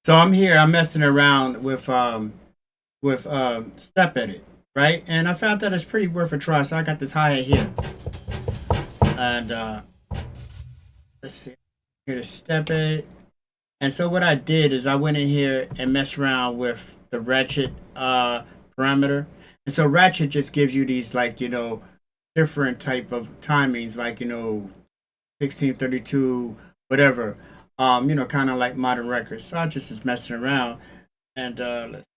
So I'm here. I'm messing around with step edit, right? And I found that it's pretty worth a try. So I got this hi-hat here, and let's see, here to step edit. And so what I did is I went in here and messed around with the Ratchet parameter. And so Ratchet just gives you these, like, different type of timings, like, 1632, whatever. Kind of like modern records. So I just is messing around, and let's.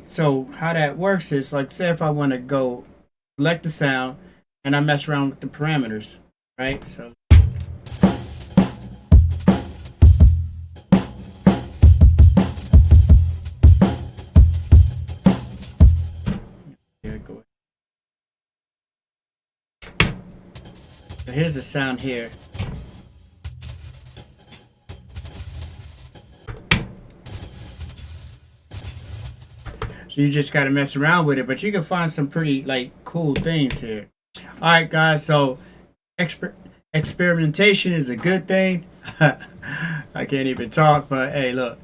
So how that works is, like, say if I want to go select the sound and I mess around with the parameters, right? So here, go. So here's the sound here. So you just got to mess around with it, but you can find some pretty, like, cool things here. All right, guys. So experimentation is a good thing. I can't even talk, but hey, look,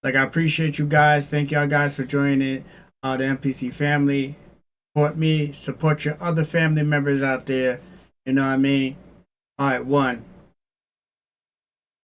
like, I appreciate you guys. Thank y'all guys for joining the MPC family. Support me. Support your other family members out there. You know what I mean? All right, one.